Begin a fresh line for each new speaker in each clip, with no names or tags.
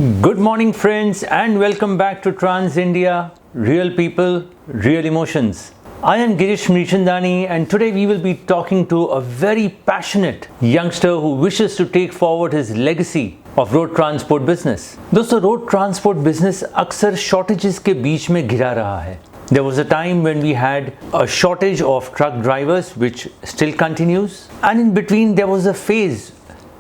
Good morning friends and welcome back to Trans India, Real People, Real Emotions. I am Girish Mrichandani and today we will be talking to a very passionate youngster who wishes to take forward his legacy of road transport business. दोस्तों road transport business अक्सर shortages के बीच में घिरा रहा है. There was a time when we had a shortage of truck drivers which still continues, and in between there was a phase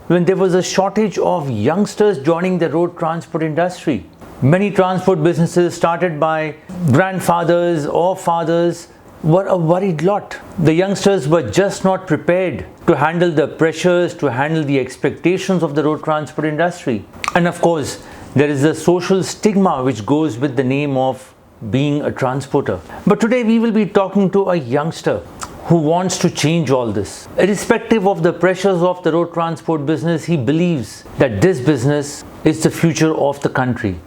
when there was a shortage of youngsters joining the road transport industry. Many transport businesses started by grandfathers or fathers were a worried lot. The youngsters were just not prepared to handle the pressures, to handle the expectations of the road transport industry. And of course, there is a social stigma which goes with the name of being a transporter. But today we will be talking to a youngster who wants to change all this. Irrespective of the pressures of the road transport business, he believes that this business is the future of the country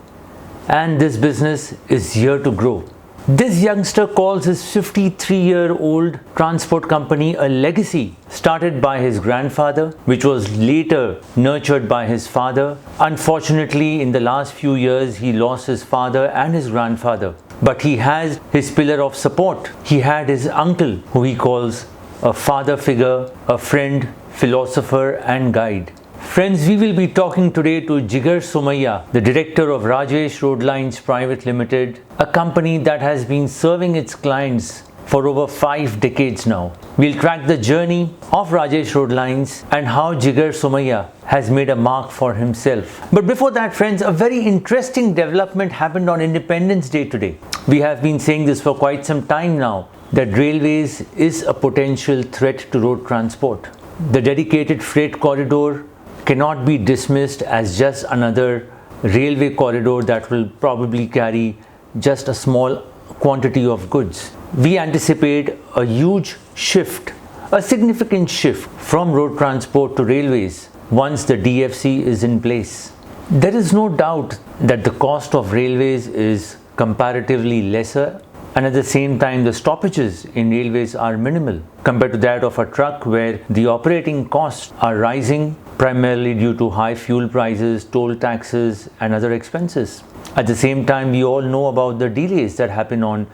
and this business is here to grow. This youngster calls his 53-year-old transport company a legacy started by his grandfather, which was later nurtured by his father. Unfortunately, in the last few years, he lost his father and his grandfather. But he has his pillar of support. He had his uncle, who he calls a father figure, a friend, philosopher and guide. Friends, we will be talking today to Jigar Somaiya, the director of Rajesh Roadlines Private Limited, a company that has been serving its clients for over 5 decades now. We'll track the journey of Rajesh Roadlines and how Jigar Somaiya has made a mark for himself. But before that, friends, a very interesting development happened on Independence Day today. We have been saying this for quite some time now, that railways is a potential threat to road transport. The dedicated freight corridor cannot be dismissed as just another railway corridor that will probably carry just a small quantity of goods. We anticipate a huge shift, a significant shift from road transport to railways once the DFC is in place. There is no doubt that the cost of railways is comparatively lesser, and at the same time the stoppages in railways are minimal compared to that of a truck, where the operating costs are rising primarily due to high fuel prices, toll taxes and other expenses. At the same time, we all know about the delays that happen on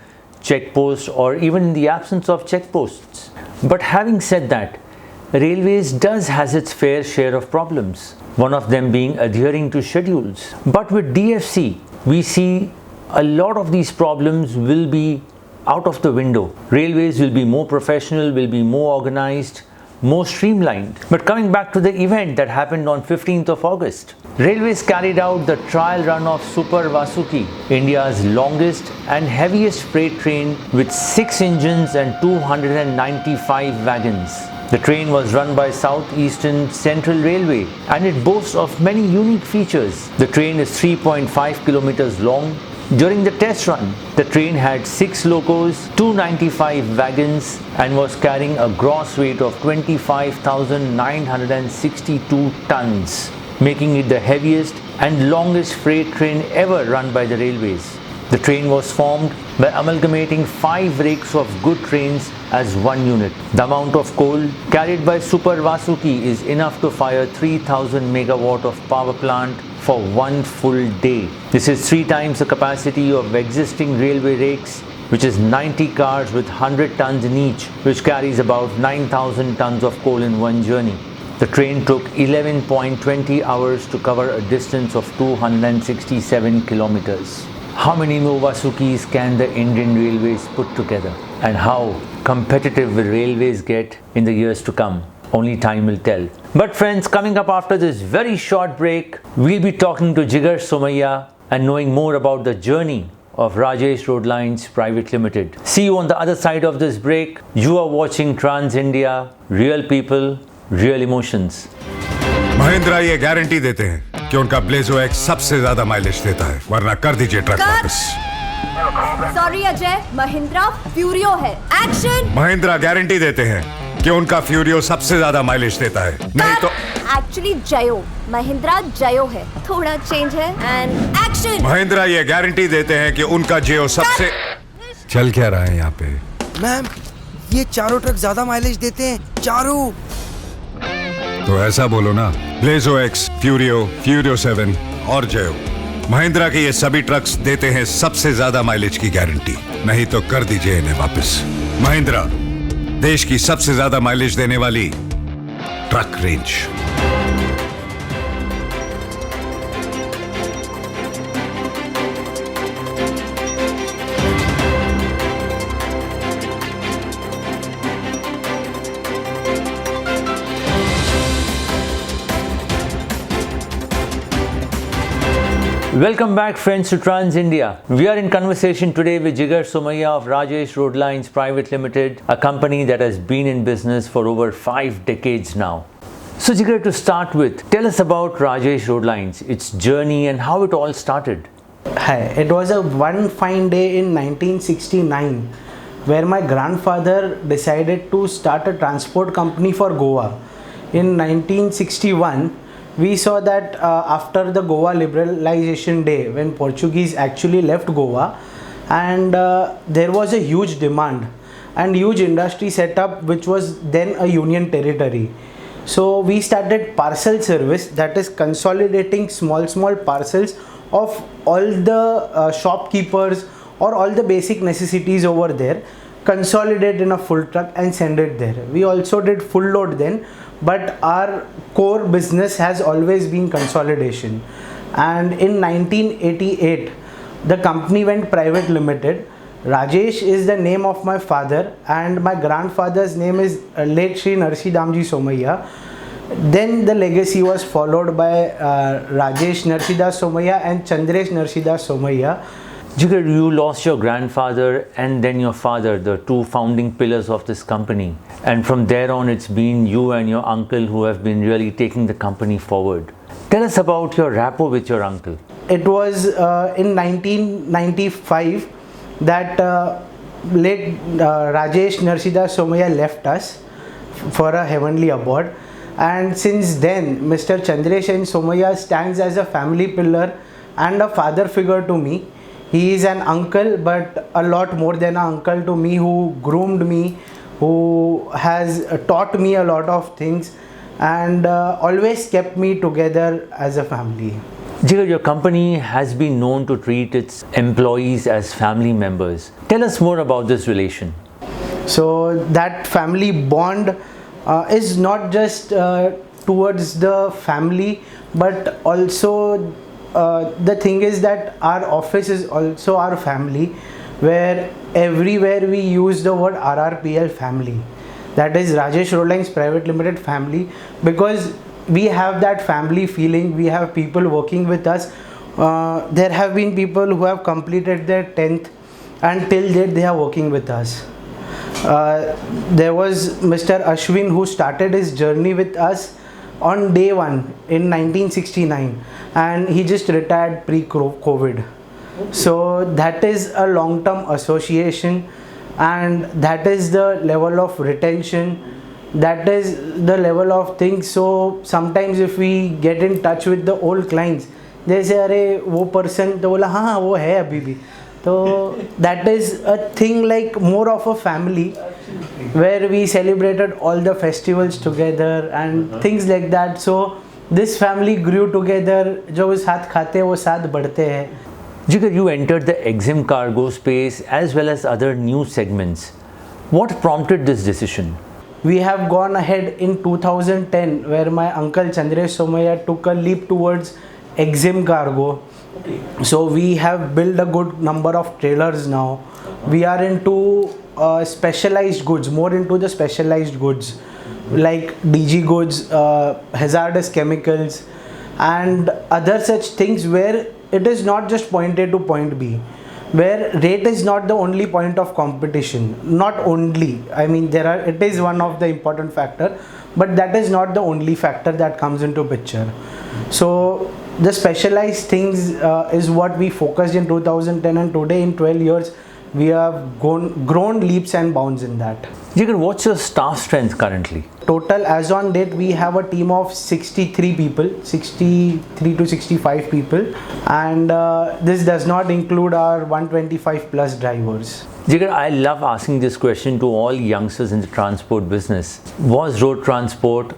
checkposts or even in the absence of checkposts. But having said that, railways has its fair share of problems, one of them being adhering to schedules. But with DFC, we see a lot of these problems will be out of the window. Railways will be more professional, will be more organized, more streamlined. But coming back to the event that happened on 15th of August, Railways carried out the trial run of Super Vasuki, India's longest and heaviest freight train with 6 engines and 295 wagons. The train was run by Southeastern Central Railway and it boasts of many unique features. The train is 3.5 kilometers long. During the test run, the train had 6 locos, 295 wagons and was carrying a gross weight of 25,962 tons, making it the heaviest and longest freight train ever run by the railways. The train was formed by amalgamating 5 rakes of good trains as one unit. The amount of coal carried by Super Vasuki is enough to fire 3,000 megawatt of power plant for 1 full day. This is 3 times the capacity of existing railway rakes, which is 90 cars with 100 tons in each, which carries about 9,000 tons of coal in one journey. The train took 11.20 hours to cover a distance of 267 kilometers. How many more Vasukis can the Indian Railways put together? And how competitive will railways get in the years to come? Only time will tell. But friends, coming up after this very short break, we'll be talking to Jigar Somaiya and knowing more about the journey of Rajesh Roadlines Private Limited. See you on the other side of this break. You are watching Trans India, Real People, Real Emotions.
Mahindra ये guarantee देते हैं कि उनका Blazo x सबसे ज्यादा mileage देता है, वरना कर दीजिए ट्रक वापस।
सॉरी अजय, महिंद्रा फ्यूरियो है। एक्शन।
महिंद्रा गारंटी देते हैं कि उनका फ्यूरियो सबसे ज्यादा माइलेज देता है, नहीं तो
एक्चुअली जयो, महिंद्रा जयो है, थोड़ा चेंज है। And action.
महिंद्रा ये गारंटी देते हैं कि उनका जियो सबसे चल क्या रहा है यहाँ पे?
मैम, ये चारों ट्रक ज्यादा माइलेज देते हैं, चारों।
तो ऐसा बोलो ना, ब्लेजो एक्स, फ्यूरियो, फ्यूरियो 7, और जयो, महिंद्रा के ये सभी ट्रक्स देते हैं सबसे ज्यादा माइलेज की गारंटी। नहीं तो कर दीजिए इन्हें वापस। महिंद्रा, देश की सबसे ज्यादा माइलेज देने वाली truck range.
Welcome back friends to Trans India. We are in conversation today with Jigar Somaiya of Rajesh Roadlines Private Limited, a company that has been in business for over 5 decades now. So Jigar, to start with, tell us about Rajesh Roadlines, its journey and how it all started.
Hi, it was a one fine day in 1969 where my grandfather decided to start a transport company for Goa. In 1961, we saw that after the Goa liberalization day, when Portuguese actually left Goa, and there was a huge demand and huge industry set up, which was then a union territory. So we started parcel service, that is consolidating small parcels of all the shopkeepers or all the basic necessities over there, consolidate in a full truck and send it there. We also did full load then, but our core business has always been consolidation. And in 1988, the company went private limited. Rajesh is the name of my father and my grandfather's name is late Shri Narsidamji Somaiya. Then the legacy was followed by Rajesh Narsidas Somaiya and Chandresh Narsidas Somaiya.
Jigar, you lost your grandfather and then your father, the two founding pillars of this company. And from there on, it's been you and your uncle who have been really taking the company forward. Tell us about your rapport with your uncle.
It was in 1995 that late Rajesh Narsidas Somaiya left us for a heavenly abode. And since then, Mr. Chandresh and Somaiya stands as a family pillar and a father figure to me. He is an uncle, but a lot more than an uncle to me, who groomed me, who has taught me a lot of things and always kept me together as a family.
Jigar, your company has been known to treat its employees as family members. Tell us more about this relation.
So that family bond is not just towards the family, but also the thing is that our office is also our family, where everywhere we use the word RRPL family, that is Rajesh Roadlines Private Limited family, because we have that family feeling. We have people working with us. There have been people who have completed their 10th and till date they are working with us. There was Mr. Ashwin who started his journey with us on day one in 1969 and he just retired pre-COVID. So that is a long-term association and that is the level of retention, that is the level of things. So sometimes if we get in touch with the old clients, they say अरे वो person तो बोला हाँ वो है अभी भी. So that is a thing like more of a family, where we celebrated all the festivals together and things like that. So this family grew together. जो वो साथ खाते वो साथ बढ़ते हैं.
Jigar, you entered the EXIM cargo space as well as other new segments. What prompted this decision?
We have gone ahead in 2010, where my uncle Chandresh Somaiya took a leap towards EXIM cargo. So we have built a good number of trailers now. We are into specialized goods, more into the specialized goods like DG goods, hazardous chemicals and other such things, where it is not just point A to point B, where rate is not the only point of competition. Not only, I mean it is one of the important factor, but that is not the only factor that comes into picture. So the specialized things is what we focused in 2010, and today in 12 years we have grown leaps and bounds in that.
Jigar, what's your staff strength currently?
Total as on date we have a team of 63 people, 63 to 65 people, and this does not include our 125 plus drivers.
Jigar, I love asking this question to all youngsters in the transport business. Was road transport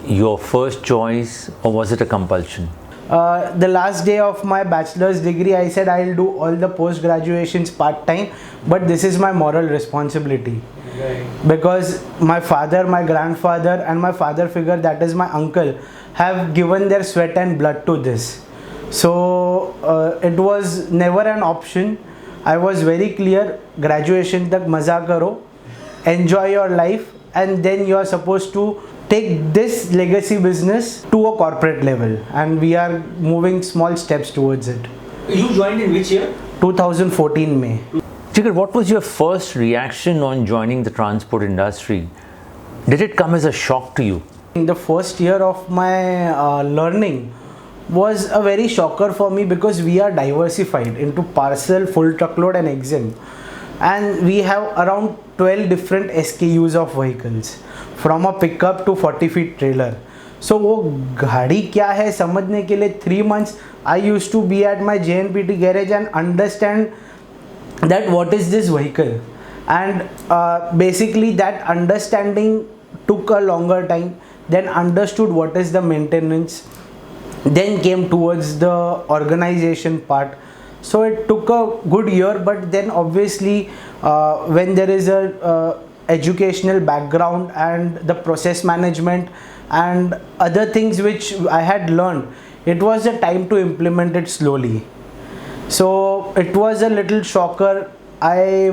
your first choice or was it a compulsion?
The last day of my bachelor's degree, I said I'll do all the post graduations part time, but this is my moral responsibility. Right. Because my father, my grandfather, and my father figure, that is my uncle, have given their sweat and blood to this. So it was never an option. I was very clear, graduation tak maza karo, enjoy your life, and then you are supposed to take this legacy business to a corporate level, and we are moving small steps towards it.
You joined in which year?
2014 May.
Jigar, what was your first reaction on joining the transport industry? Did it come as a shock to you?
In the first year of my learning was a very shocker for me, because we are diversified into parcel, full truckload and EXIM, and we have around 12 different SKUs of vehicles, from a pickup to 40 feet trailer. So वो गाड़ी क्या है समझने के लिए 3 months I used to be at my JNPT garage and understand that what is this vehicle, and basically that understanding took a longer time. Then understood what is the maintenance, then came towards the organization part. So it took a good year, but then obviously when there is a educational background and the process management and other things which I had learned, it was the time to implement it slowly. So it was a little shocker. I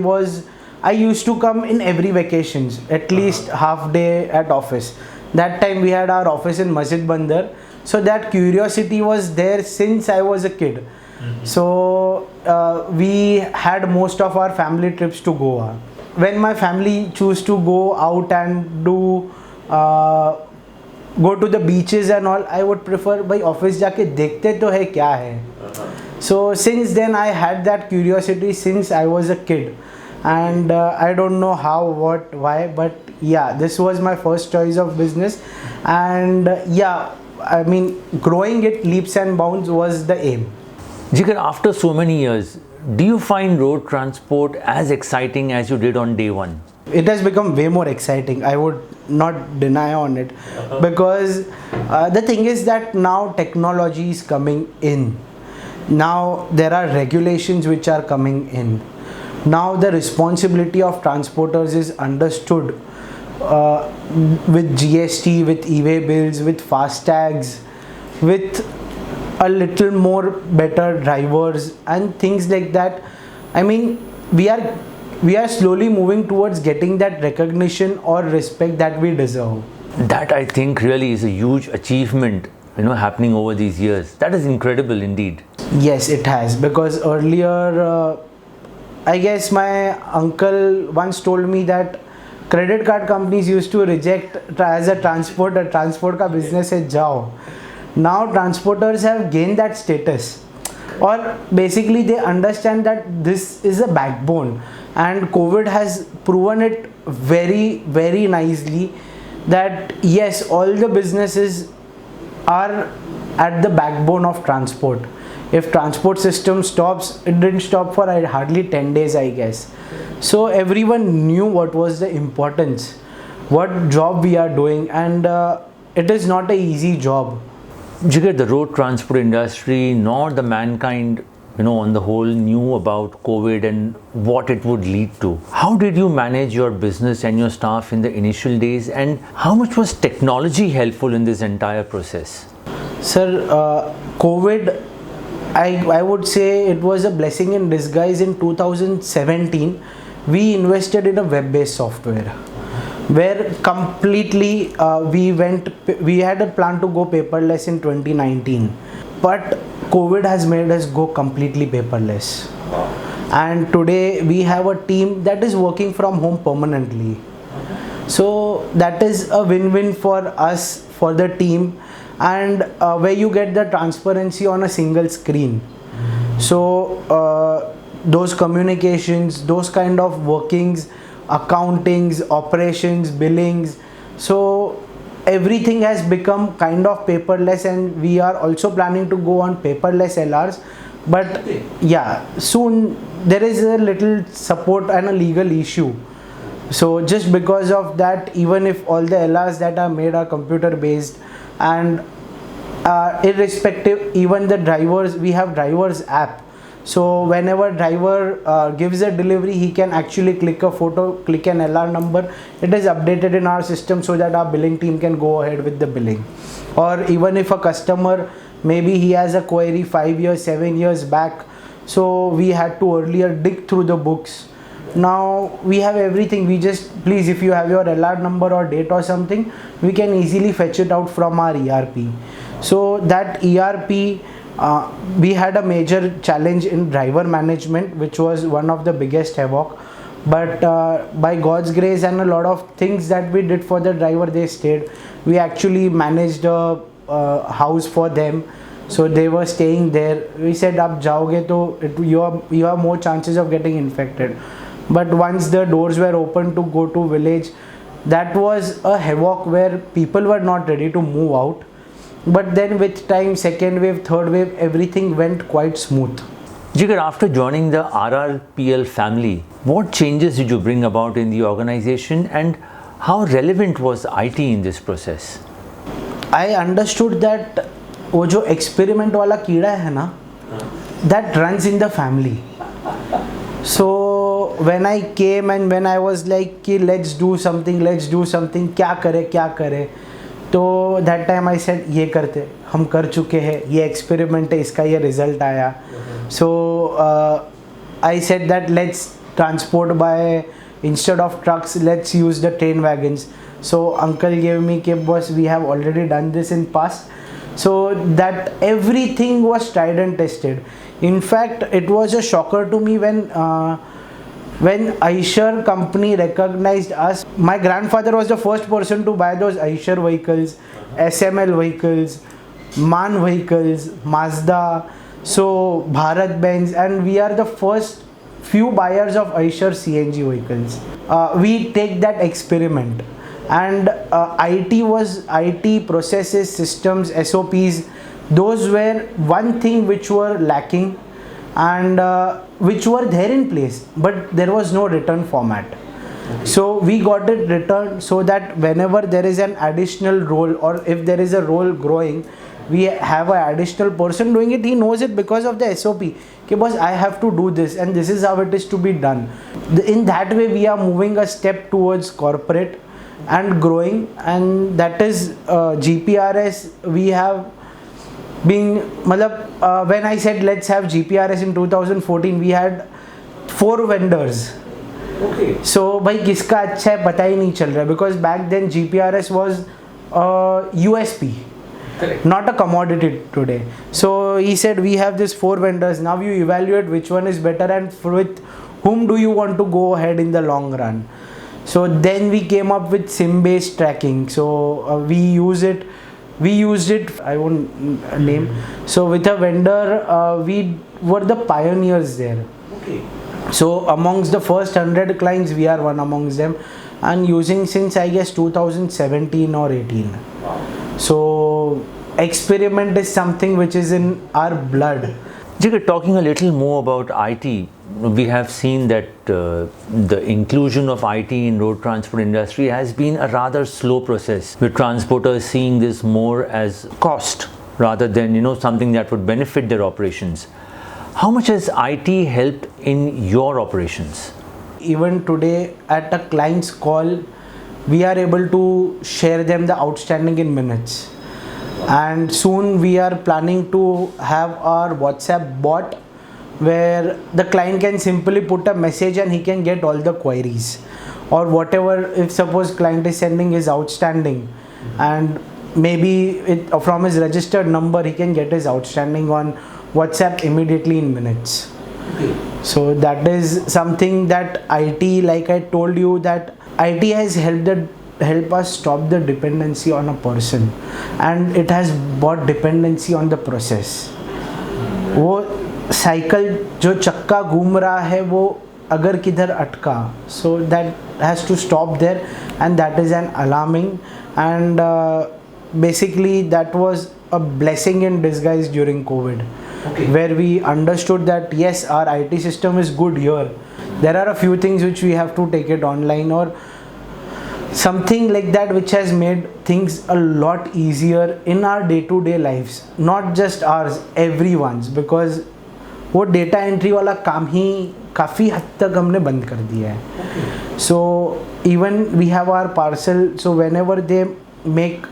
used to come in every vacations, at least half day at office. That time we had our office in Masjid Bandar, so that curiosity was there since I was a kid. So we had most of our family trips to Goa. When my family choose to go out and do go to the beaches and all, I would prefer by office जाके देखते तो है क्या है. So since then I had that curiosity since I was a kid, and I don't know how, what, why, but yeah, this was my first choice of business, and yeah, I mean, growing it leaps and bounds was the aim.
Jigar, after so many years, do you find road transport as exciting as you did on day one?
It has become way more exciting, I would not deny on it, because the thing is that now technology is coming in. Now there are regulations which are coming in. Now the responsibility of transporters is understood with GST, with e-way bills, with FASTags, with a little more better drivers and things like that. I mean, we are slowly moving towards getting that recognition or respect that we deserve.
That, I think, really is a huge achievement, happening over these years. That is incredible indeed.
Yes, it has, because earlier I guess my uncle once told me that credit card companies used to reject as a transporter, transport ka business hai jao. Now transporters have gained that status, or basically they understand that this is a backbone, and COVID has proven it very, very nicely that yes, all the businesses are at the backbone of transport. If transport system stops, it didn't stop for hardly 10 days, I guess. So everyone knew what was the importance, what job we are doing, and it is not an easy job.
Jigar, the road transport industry nor the mankind, on the whole, knew about COVID and what it would lead to. How did you manage your business and your staff in the initial days, and how much was technology helpful in this entire process?
Sir, COVID, I would say it was a blessing in disguise. In 2017, we invested in a web-based software where completely we had a plan to go paperless in 2019, but COVID has made us go completely paperless. And today we have a team that is working from home permanently. So that is a win-win for us, for the team, and where you get the transparency on a single screen. So those communications, those kind of workings, accountings, operations, billings, so everything has become kind of paperless, and we are also planning to go on paperless LRs. But yeah, soon there is a little support and a legal issue. So just because of that, even if all the LRs that are made are computer based, and irrespective, even the drivers, we have drivers app. So whenever driver gives a delivery, he can actually click a photo, click an LR number. It is updated in our system so that our billing team can go ahead with the billing. Or even if a customer, maybe he has a query 5 years, 7 years back, so we had to earlier dig through the books. Now we have everything. We just, please, if you have your LR number or date or something, we can easily fetch it out from our ERP. So that ERP, we had a major challenge in driver management, which was one of the biggest havoc. But by God's grace and a lot of things that we did for the driver, they stayed. We actually managed a house for them, so they were staying there. We said, "Ab jaoge to you have more chances of getting infected." But once the doors were open to go to village, that was a havoc where people were not ready to move out. But then with time, second wave, third wave, everything went quite smooth.
Jigar, after joining the RRPL family, what changes did you bring about in the organization and how relevant was IT in this process?
I understood that वो जो experiment वाला कीड़ा है ना, that runs in the family. So when I came and when I was like कि let's do something, क्या करे, तो that time I said ये करते, हम कर चुके हैं, ये experiment है, इसका ये result आया. So I said that let's transport by, instead of trucks, let's use the train wagons. So uncle gave me कि boss, we have already done this in past. So that everything was tried and tested. In fact, it was a shocker to me when Eicher company recognized us. My grandfather was the first person to buy those Eicher vehicles, SML vehicles, MAN vehicles, Mazda, so Bharat Benz, and we are the first few buyers of Eicher CNG vehicles. We take that experiment, and IT processes, systems, SOPs, those were one thing which were lacking and which were there in place, but there was no return format. So we got it returned so that whenever there is an additional role or if there is a role growing, we have an additional person doing it. He knows it because of the SOP. Okay, boss, I have to do this and this is how it is to be done. In that way, we are moving a step towards corporate and growing, and that is GPRS. We have been, when I said let's have GPRS in 2014, we had 4 vendors.
Okay.
So भाई किसका अच्छा है पता ही नहीं चल रहा, because back then GPRS was USP. Correct. Not a commodity today. So he said we have these 4 vendors. Now you evaluate which one is better and with whom do you want to go ahead in the long run. So then we came up with SIM-based tracking. So we used it. I won't name. So with a vendor, we were the pioneers there.
Okay.
So amongst the first 100 clients, we are one amongst them, and using since I guess 2017 or 18.
Wow.
So experiment is something which is in our blood.
Jigar, talking a little more about IT, we have seen that the inclusion of IT in road transport industry has been a rather slow process, with transporters seeing this more as cost rather than something that would benefit their operations. How much has IT helped in your operations?
Even today at a client's call, we are able to share them the outstanding in minutes. And soon we are planning to have our WhatsApp bot where the client can simply put a message and he can get all the queries or whatever. If suppose client is sending his outstanding and maybe from his registered number, he can get his outstanding on WhatsApp immediately in minutes.
Okay.
So that is something that IT, like I told you, that IT has help us stop the dependency on a person, and it has brought dependency on the process. वो cycle जो चक्का घूम रहा है वो अगर किधर अटका, so that has to stop there, and that is an alarming, and basically that was a blessing in disguise during COVID. Okay. Where we understood that yes, our IT system is good here. There are a few things which we have to take it online, or something like that which has made things a lot easier in our day-to-day lives, not just ours, everyone's, because वो data entry वाला काम ही काफ़ी हद तक हमने बंद कर दिया है. So even we have our parcel, so whenever they make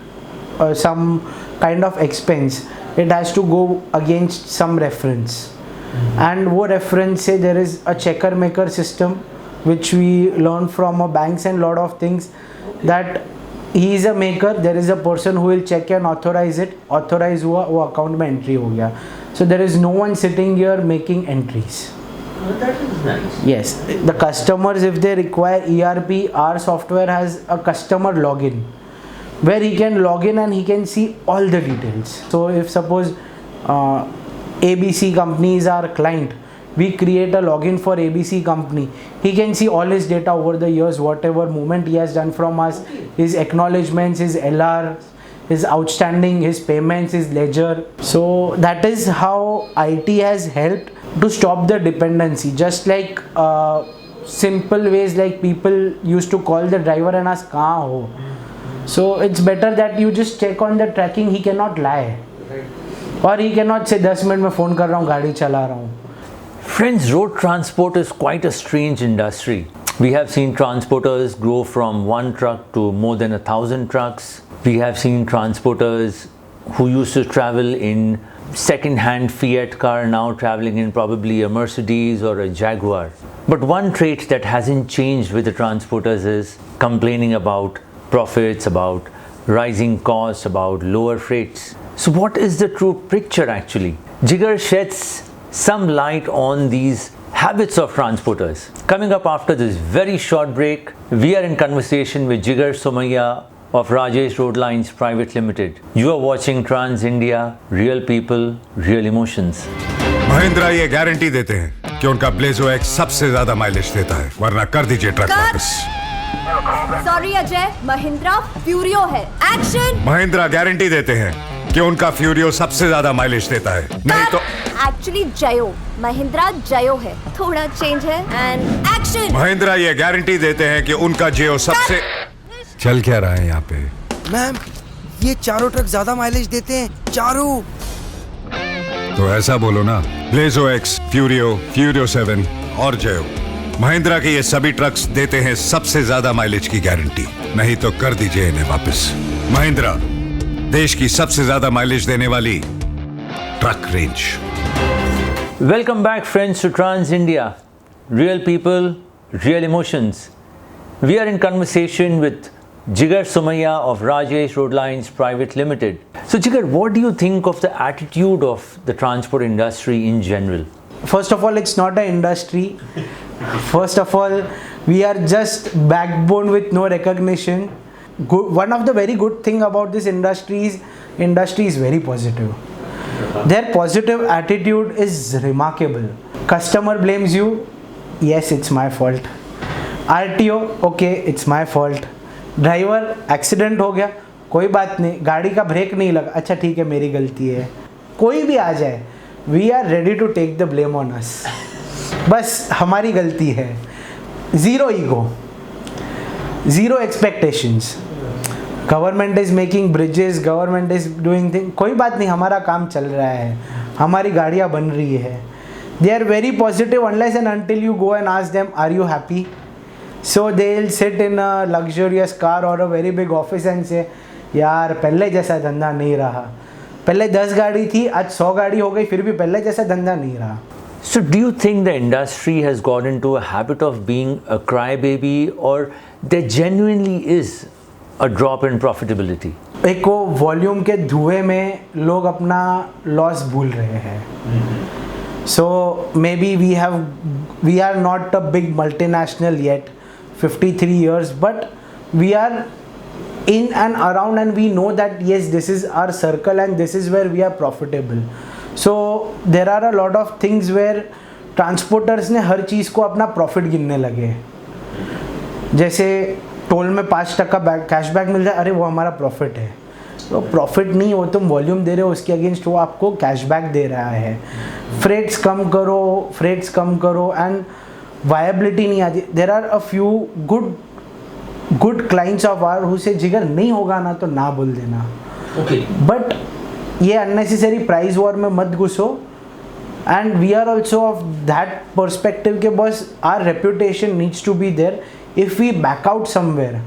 some kind of expense, it has to go against some reference, and वो reference से there is a checker maker system which we learn from a banks and lot of things, that he is a maker, there is a person who will check and authorize it, authorize हुआ वो account में entry हो गया. So there is no one sitting here making entries.
That is nice.
Yes, the customers, if they require ERP, our software has a customer login where he can log in and he can see all the details. So if suppose ABC company is our client, we create a login for ABC company, he can see all his data over the years, whatever movement he has done from us, his acknowledgements, his LR, his outstanding, his payments, his ledger. So that is how IT has helped to stop the dependency. Just like simple ways, like people used to call the driver and ask kahan ho. So it's better that you just check on the tracking. He cannot lie, or he cannot say 10 minute में phone कर रहा हूँ, गाड़ी चला रहा हूँ.
Friends, road transport is quite a strange industry. We have seen transporters grow from one truck to more than 1,000 trucks. We have seen transporters who used to travel in second-hand Fiat car now traveling in probably a Mercedes or a Jaguar. But one trait that hasn't changed with the transporters is complaining about profits, about rising costs, about lower freights. So what is the true picture actually? Jigar sheds some light on these habits of transporters. Coming up after this very short break, we are in conversation with Jigar Somaiya of Rajesh Roadlines Private Limited. You are watching Trans India, real people, real emotions.
Mahindra ये guarantee देते हैं कि उनका Blazo x सबसे ज्यादा mileage देता है, वरना कर दीजिए ट्रक वापस.
सॉरी अजय, महिंद्रा फ्यूरियो है. एक्शन.
महिंद्रा गारंटी देते हैं कि उनका फ्यूरियो सबसे ज्यादा माइलेज देता है, नहीं तो
एक्चुअली जयो, महिंद्रा जयो है, थोड़ा चेंज है. And action.
महिंद्रा ये गारंटी देते हैं कि उनका जियो सबसे. चल क्या रहा है यहाँ पे?
मैम, ये चारों ट्रक ज्यादा माइलेज देते हैं, चारों.
तो ऐसा बोलो ना, ब्लेजो एक्स, फ्यूरियो, फ्यूरियो 7 और जयो. महिंद्रा के ये सभी ट्रक्स देते हैं सबसे ज्यादा माइलेज की गारंटी, नहीं तो कर दीजिए इन्हें वापस. महिंद्रा, देश की सबसे ज्यादा माइलेज देने वाली truck range.
Welcome back friends to Trans India, real people, real emotions. We are in conversation with Jigar Somaiya of Rajesh Roadlines Private Limited. So Jigar, what do you think of the attitude of the transport industry in general?
First of all, it's not an industry. First of all, we are just backbone with no recognition. One of the very good thing about this industry is very positive. Their positive attitude is remarkable. Customer blames you, yes, it's my fault. RTO, okay, it's my fault. Driver accident हो गया, कोई बात नहीं, गाड़ी का break नहीं लगा, अच्छा ठीक है मेरी गलती है. कोई भी आ जाए, we are ready to take the blame on us. बस हमारी गलती है. Zero ego, zero expectations. Government is making bridges, government is doing thing, कोई बात नहीं, हमारा काम चल रहा है, हमारी गाड़ियाँ बन रही है. They are very positive unless and until you go and ask them are you happy. So they'll sit in a luxurious car or a very big office and say, यार पहले जैसा धंधा नहीं रहा, पहले 10 गाड़ी थी आज 100 गाड़ी हो गई, फिर भी पहले जैसा धंधा नहीं रहा.
So do you think the industry has got into a habit of being a crybaby, or there genuinely is a drop in profitability?
एक वो वॉल्यूम के धुएं में लोग अपना लॉस भूल रहे हैं. So maybe we are not a big multinational yet, 53 years, but we are in and around and we know that yes, this is our circle and this is where we are profitable. So there are a lot of things where transporters ने हर चीज़ को अपना profit गिनने लगे. जैसे toll में 5% cashback मिल जाए, अरे वो हमारा प्रॉफिट है. तो प्रॉफिट नहीं, वो तुम वॉल्यूम दे रहे हो, उसके अगेंस्ट वो आपको कैशबैक दे रहा है. फ्रेट्स कम करो एंड वायबिलिटी नहीं आती. There are a few good good clients of ours who say जिगर नहीं होगा ना तो ना बोल देना.
Okay.
But ये unnecessary price war में मत घुसो. And we are also of that perspective के boss, our reputation needs to be there. If we back out somewhere,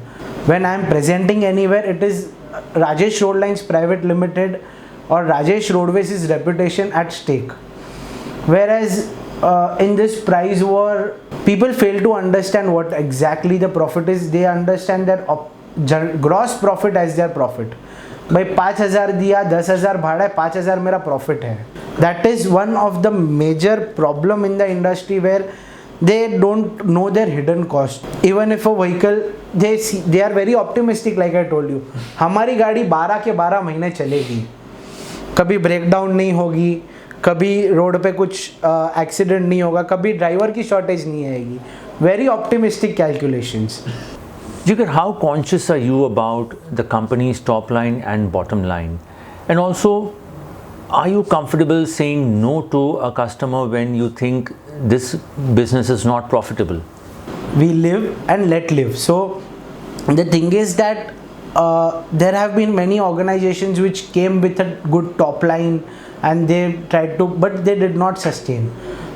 when I am presenting anywhere, it is Rajesh Roadlines Private Limited or Rajesh Roadways' reputation at stake. Whereas in this price war, people fail to understand what exactly the profit is. They understand their gross profit as their profit. भाई 5,000 दिया, 10,000 भाड़ा है, 5,000 मेरा profit है. That is one of the major problem in the industry where they don't know their hidden cost. Even if a vehicle, they are very optimistic like I told you. हमारी गाड़ी 12 के 12 महीने चलेगी, कभी ब्रेकडाउन नहीं होगी, कभी रोड पे कुछ एक्सीडेंट नहीं होगा, कभी ड्राइवर की शॉर्टेज नहीं आएगी. Very optimistic calculations.
Jigar, how conscious are you about the company's top line and bottom line? And also, are you comfortable saying no to a customer when you think this business is not profitable?
We live and let live. So the thing is that there have been many organizations which came with a good top line and they tried to, but they did not sustain.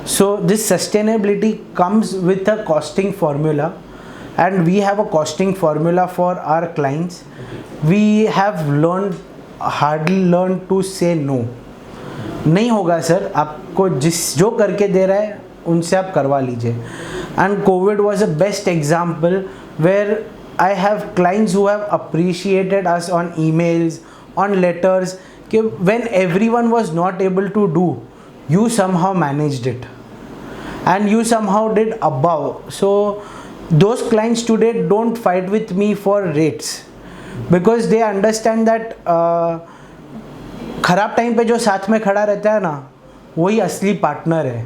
So this sustainability comes with a costing formula, and we have a costing formula for our clients. We have hardly learned to say no. नहीं होगा sir, आपको जो करके दे रहा है उनसे आप करवा लीजिए. And COVID was a best example where I have clients who have appreciated us on emails, on letters. When everyone was not able to do, you somehow managed it and you somehow did above. So those clients today don't fight with me for rates because they understand that खराब time पे जो साथ में खड़ा रहता है ना, वही असली पार्टनर है.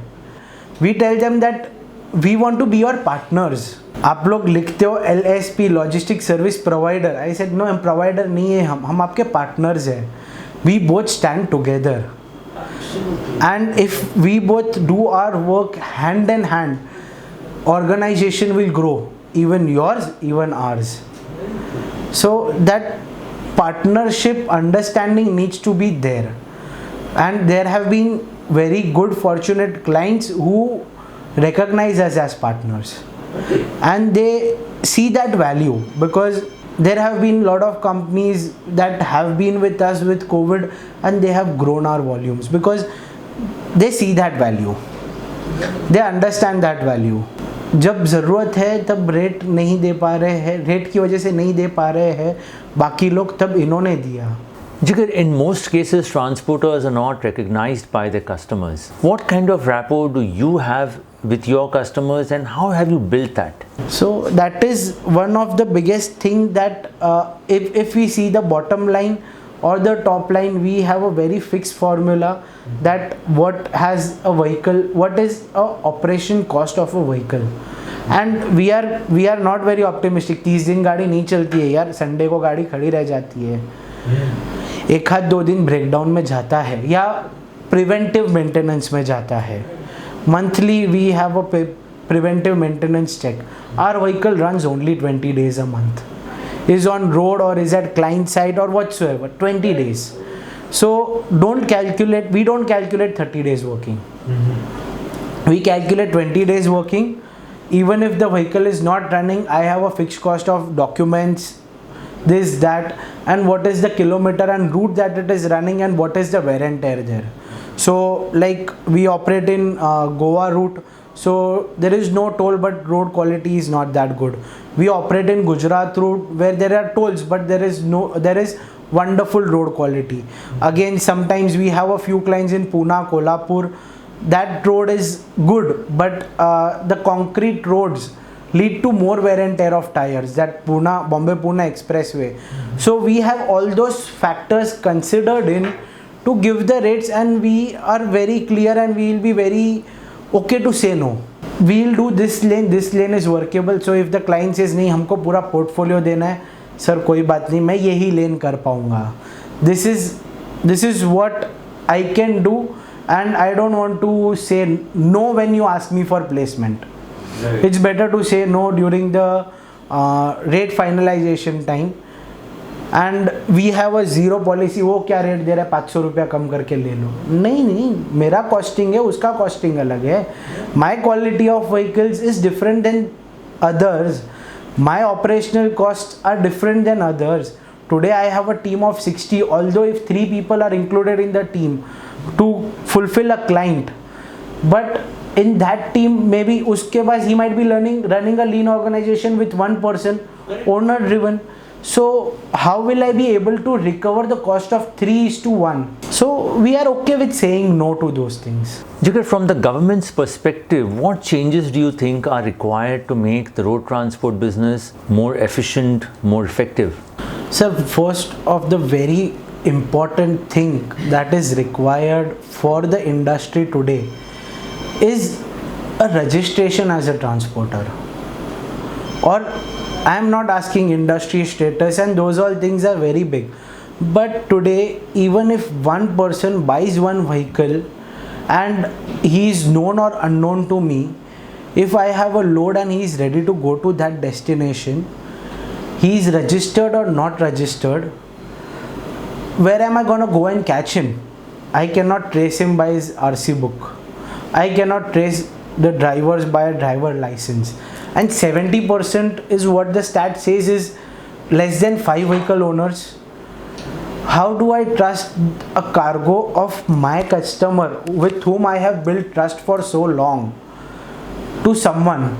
We tell them that we want to be your partners. आप लोग लिखते हो LSP logistic service provider. I said no, हम प्रोवाइडर नहीं है, हम आपके पार्टनर्स हैं. We both stand together. And if we both do our work hand in hand, organization will grow, even yours, even ours. So that partnership understanding needs to be there. And there have been very good fortunate clients who recognize us as partners. And they see that value because there have been a lot of companies that have been with us with COVID and they have grown our volumes because they see that value. They understand that value. जब ज़रूरत है तब rate नहीं दे पा रहे हैं, rate की वजह से नहीं दे पा रहे हैं बाकी लोग, तब इन्होंने दिया.
Jigar, in most cases, transporters are not recognized by their customers. What kind of rapport do you have with your customers and how have you built that?
So that is one of the biggest thing that if we see the bottom line or the top line, we have a very fixed formula that what has a vehicle, what is a operation cost of a vehicle. And we are not very optimistic. 30 दिन गाड़ी नहीं चलती है यार, Sunday को गाड़ी खड़ी रह जाती है, एक हाथ 2 दिन ब्रेकडाउन में जाता है या प्रिवेंटिव मेंटेनेंस में जाता है. Monthly we have a preventive maintenance check. Our vehicle runs only 20 days a month, is on road or is at client site or whatsoever, 20 days. So we don't calculate 30 days working. We calculate 20 days working. Even if the vehicle is not running, I have a fixed cost of documents, this, that, and what is the kilometer and route that it is running and what is the wear and tear there. So like we operate in Goa route, so there is no toll but road quality is not that good. We operate in Gujarat route where there are tolls but there is wonderful road quality. Again, sometimes we have a few clients in Pune, Kolhapur. That road is good but the concrete roads lead to more wear and tear of tires, that Bombay-Pune expressway. So we have all those factors considered in to give the rates, and we are very clear and we will be very okay to say no. We will do this lane is workable. So if the client says नहीं हमको पूरा portfolio देना है, sir कोई बात नहीं, मैं यही लेन कर पाऊंगा. This is what I can do, and I don't want to say no when you ask me for placement. Right. It's better to say no during the rate finalization time, and we have a zero policy. वो क्या rate दे रहा है, 500 रुपया कम करके ले लो. नहीं, मेरा costing है, उसका कॉस्टिंग अलग है. My quality of vehicles is different than others. My operational costs are different than others. Today I have a team of 60, although if 3 people are included in the team to fulfill a client, but in that team maybe uske paas he might be running a lean organization with one person, owner driven. So how will I be able to recover the cost of 3:1? So we are okay with saying no to those things.
Jigar, from the government's perspective, what changes do you think are required to make the road transport business more efficient, more effective?
So first of the very important thing that is required for the industry today is a registration as a transporter. Or I am not asking industry status, and those all things are very big, but today even if one person buys one vehicle and he is known or unknown to me, if I have a load and he is ready to go to that destination, he is registered or not registered, where am I going to go and catch him? I cannot trace him by his RC book. I cannot trace the drivers by a driver license. And 70% is what the stat says is less than 5 vehicle owners. How do I trust a cargo of my customer with whom I have built trust for so long to someone?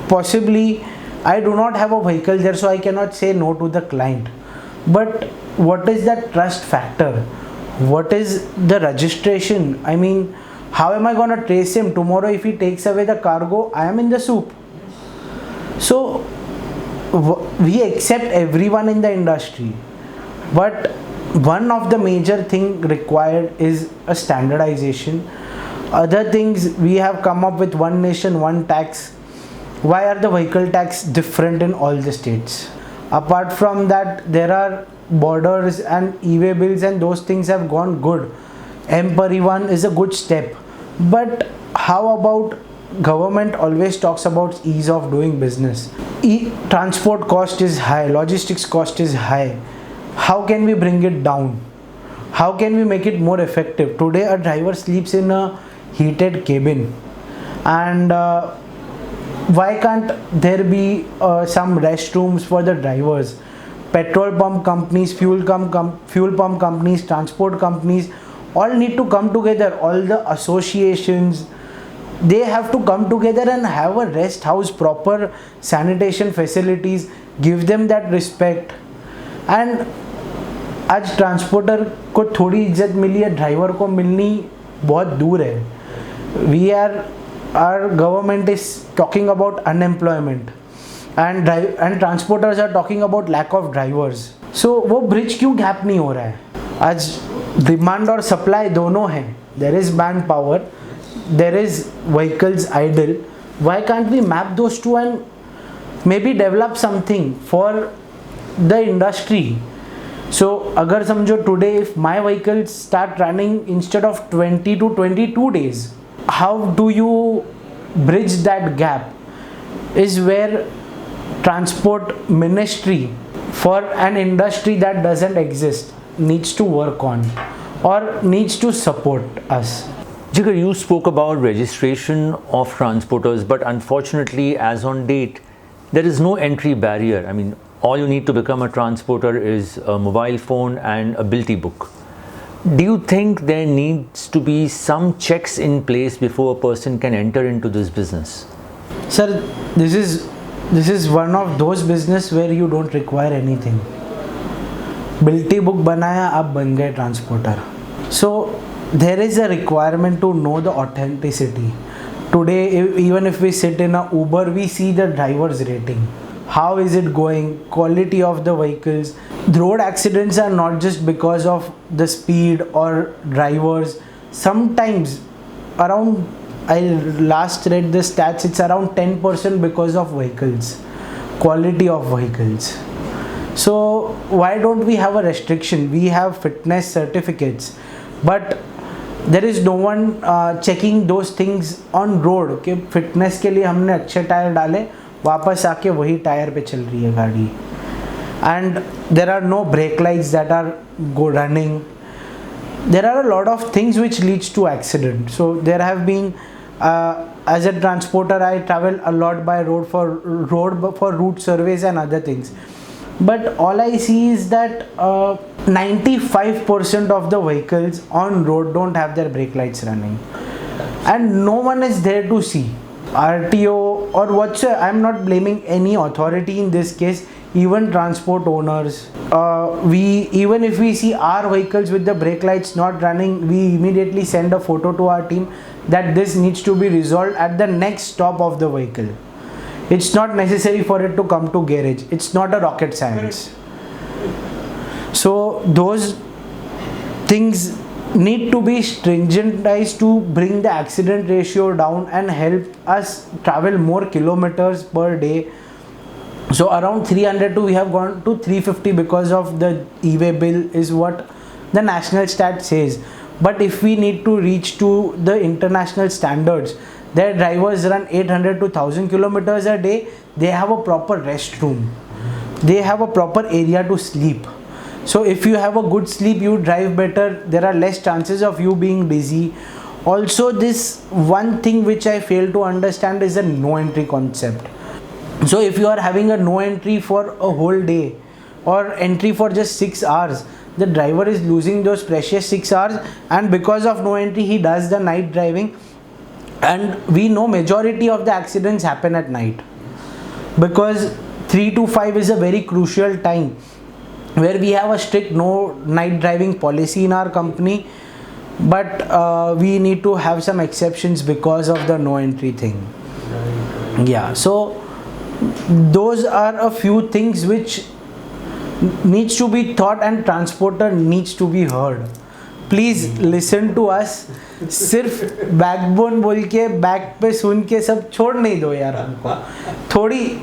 Possibly I do not have a vehicle there, so I cannot say no to the client. But what is that trust factor? What is the registration? I mean, how am I going to trace him? Tomorrow if he takes away the cargo, I am in the soup. So we accept everyone in the industry, but one of the major thing required is a standardization. Other things, we have come up with one nation, one tax. Why are the vehicle tax different in all the states? Apart from that, there are borders and e-way bills, and those things have gone good. M-Parivan is a good step, but how about government always talks about ease of doing business? Transport cost is high, logistics cost is high. How can we bring it down? How can we make it more effective? Today a driver sleeps in a heated cabin, and why can't there be some restrooms for the drivers? Petrol pump companies, fuel pump companies, transport companies all need to come together. All the associations, they have to come together and have a rest house, proper sanitation facilities, give them that respect. And आज transporter को थोड़ी इज्जत मिली है, driver को मिलनी बहुत दूर है. Our government is talking about unemployment, and transporters are talking about lack of drivers. So वो bridge क्यों gap नहीं हो रहा है? आज demand और supply दोनों हैं. There is manpower, there is vehicles idle. Why can't we map those two and maybe develop something for the industry? So अगर समझो today if my vehicles start running instead of 20 to 22 days, how do you bridge that gap? Is where transport ministry for an industry that doesn't exist needs to work on or needs to support us.
Jigar, you spoke about registration of transporters, but unfortunately as on date there is no entry barrier. I mean, all you need to become a transporter is a mobile phone and a ability book. Do you think there needs to be some checks in place before a person can enter into this business?
Sir, this is one of those business where you don't require anything. Ability book banaya, आप बन गए transporter. So there is a requirement to know the authenticity. Today, even if we sit in a Uber, we see the driver's rating. How is it going? Quality of the vehicles. The road accidents are not just because of the speed or drivers. Sometimes around, I last read the stats, it's around 10% because of vehicles, quality of vehicles. So why don't we have a restriction? We have fitness certificates, but there is no one checking those things on road. कि fitness के लिए हमने अच्छे tyre डाले, वापस आके वही tyre पे चल रही है गाड़ी. And there are no brake lights that are running. There are a lot of things which leads to accident. So there have been, as a transporter, I travel a lot by road for route surveys and other things. But all I see is that 95% of the vehicles on road don't have their brake lights running, and no one is there to see. RTO or whatsoever, I'm not blaming any authority in this case, even transport owners. Even if we see our vehicles with the brake lights not running, we immediately send a photo to our team that this needs to be resolved at the next stop of the vehicle. It's not necessary for it to come to garage. It's not a rocket science. So those things need to be stringentized to bring the accident ratio down and help us travel more kilometers per day. So around 300 to we have gone to 350 because of the e-way bill is what the national stat says. But if we need to reach to the international standards, their drivers run 800 to 1000 kilometers a day. They have a proper restroom. They have a proper area to sleep. So if you have a good sleep, you drive better. There are less chances of you being dizzy. Also, this one thing which I fail to understand is a no entry concept. So if you are having a no entry for a whole day or entry for just 6 hours, the driver is losing those precious 6 hours, and because of no entry he does the night driving, and we know majority of the accidents happen at night because 3 to 5 is a very crucial time where we have a strict no night driving policy in our company, but we need to have some exceptions because of the no entry thing. Yeah, so those are a few things which needs to be thought and transporter needs to be heard. Please listen to us. सिर्फ backbone बोल के back पे सुन के सब छोड़ नहीं दो यार हमको.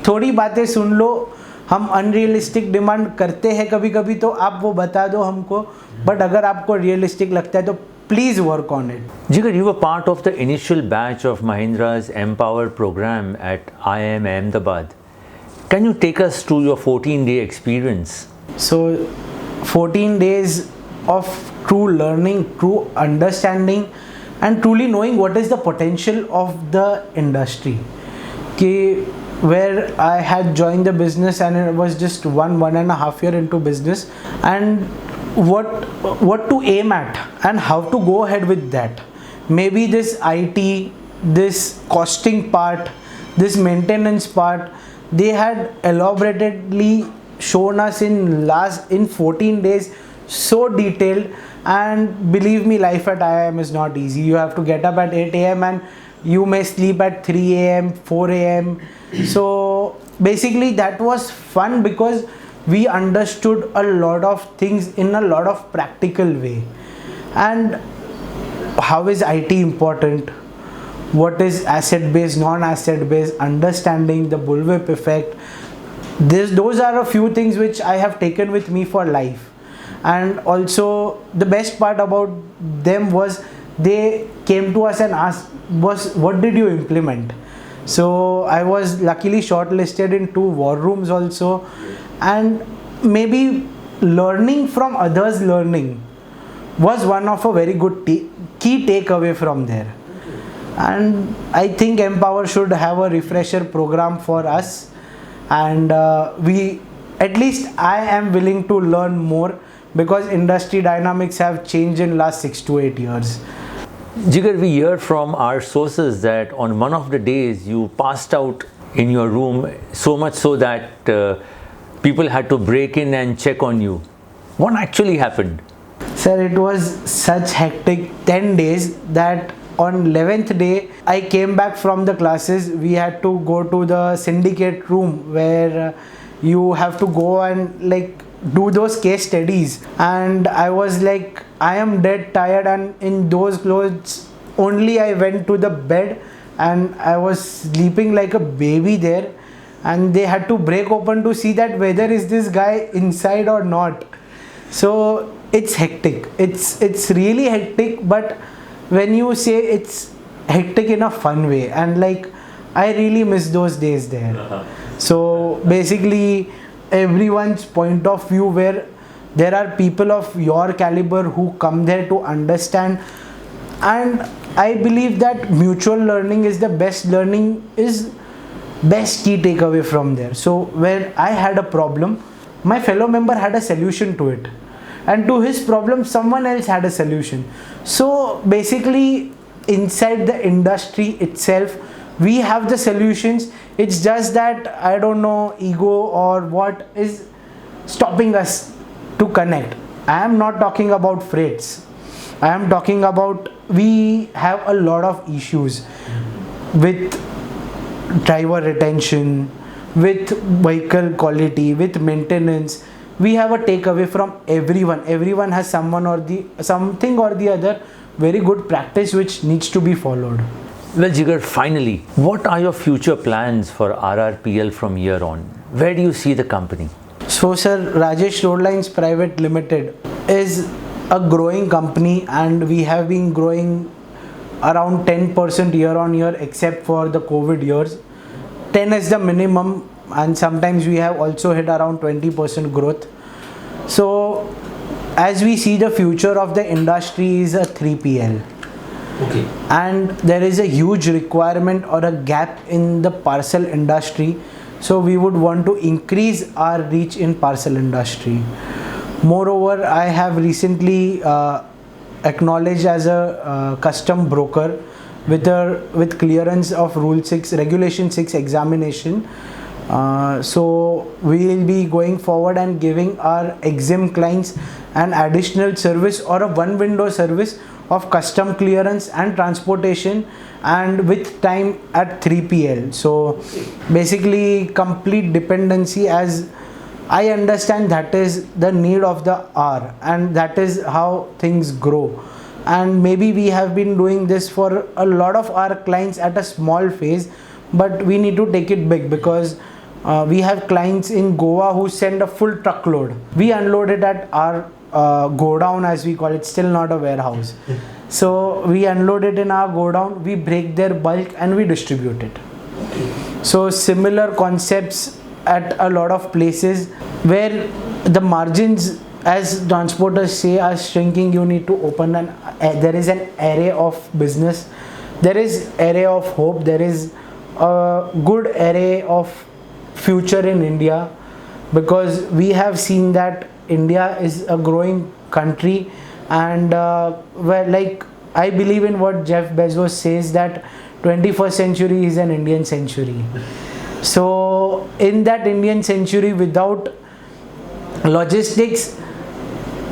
थोड़ी बातें सुन लो. हम अनरियलिस्टिक डिमांड करते हैं कभी कभी, तो आप वो बता दो हमको, बट अगर आपको रियलिस्टिक लगता है तो please work on it.
Jigar, you were part of the initial batch of Mahindra's MPower program at IIM Ahmedabad. Can you take us through your 14-day experience?
So 14 days of true learning, true understanding, and truly knowing what is the potential of the industry. Where I had joined the business and it was just one and a half year into business, and what to aim at and how to go ahead with that. Maybe this IT, this costing part, this maintenance part, they had elaborately shown us in 14 days, so detailed. And believe me, life at IIM is not easy. You have to get up at 8 a.m. and you may sleep at 3 a.m, 4 a.m. So basically that was fun because we understood a lot of things in a lot of practical way. And how is IT important? What is asset based, non-asset based, understanding the bullwhip effect. Those are a few things which I have taken with me for life. And also the best part about them was they came to us and asked, what did you implement? So I was luckily shortlisted in 2 war rooms also, and maybe learning from others learning was one of a very good key takeaway from there. And I think MPower should have a refresher program for us, and at least I am willing to learn more because industry dynamics have changed in last 6 to 8 years.
Jigar, we hear from our sources that on one of the days you passed out in your room, so much so that people had to break in and check on you. What actually happened?
Sir, it was such hectic 10 days that on 11th day I came back from the classes. We had to go to the syndicate room where you have to go and like do those case studies, and I was like, I am dead tired, and in those clothes only I went to the bed and I was sleeping like a baby there, and they had to break open to see that whether is this guy inside or not. So it's hectic, it's really hectic, but when you say it's hectic in a fun way, and like I really miss those days there. So basically everyone's point of view, where there are people of your caliber who come there to understand, and I believe that mutual learning is the best learning, is best key takeaway from there. So where I had a problem, my fellow member had a solution to it, and to his problem someone else had a solution. So basically inside the industry itself we have the solutions. It's just that, I don't know, ego or what is stopping us to connect. I am not talking about freights, I am talking about, we have a lot of issues with driver retention, with vehicle quality, with maintenance. We have a takeaway from everyone has something or the other very good practice which needs to be followed.
Well, Jigar, finally, what are your future plans for RRPL from here on? Where do you see the company?
So sir, Rajesh Roadlines Private Limited is a growing company, and we have been growing around 10% year on year, except for the COVID years. 10 is the minimum, and sometimes we have also hit around 20% growth. So as we see, the future of the industry is a 3PL.
Okay.
And there is a huge requirement or a gap in the parcel industry, so we would want to increase our reach in parcel industry. Moreover, I have recently acknowledged as a custom broker with clearance of Rule 6, Regulation 6 examination. So we will be going forward and giving our EXIM clients an additional service or a one window service of custom clearance and transportation, and with time at 3PL. So basically complete dependency, as I understand that is the need of the hour, and that is how things grow. And maybe we have been doing this for a lot of our clients at a small phase, but we need to take it big, because we have clients in Goa who send a full truckload. We unload it at our go down, as we call it, still not a warehouse. So we unload it in our go down, we break their bulk and we distribute it. So similar concepts at a lot of places where the margins, as transporters say, are shrinking. You need to open there is an array of business, there is array of hope, there is a good array of future in India, because we have seen that India is a growing country, and like I believe in what Jeff Bezos says, that 21st century is an Indian century. So in that Indian century, without logistics,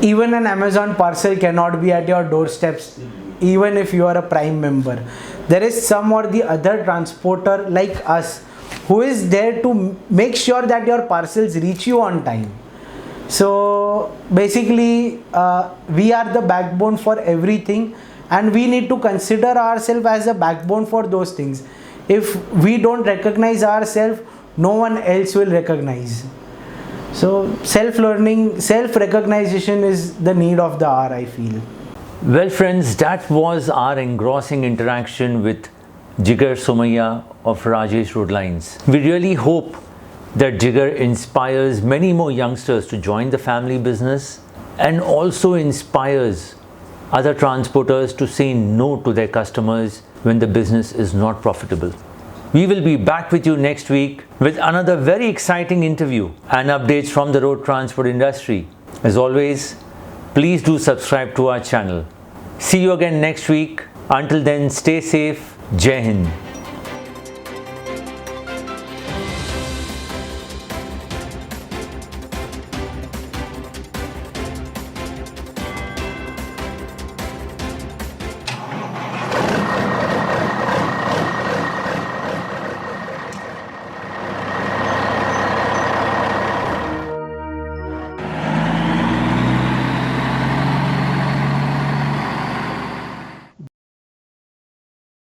even an Amazon parcel cannot be at your doorsteps, even if you are a Prime member. There is some or the other transporter like us who is there to make sure that your parcels reach you on time. So basically we are the backbone for everything, and we need to consider ourselves as a backbone for those things. If we don't recognize ourselves, no one else will recognize. So self-learning, self-recognition is the need of the hour, I feel.
Well friends, that was our engrossing interaction with Jigar Somaiya of Rajesh Roadlines. We really hope that Jigar inspires many more youngsters to join the family business, and also inspires other transporters to say no to their customers when the business is not profitable. We will be back with you next week with another very exciting interview and updates from the road transport industry. As always, please do subscribe to our channel. See you again next week. Until then, stay safe. Jai Hind.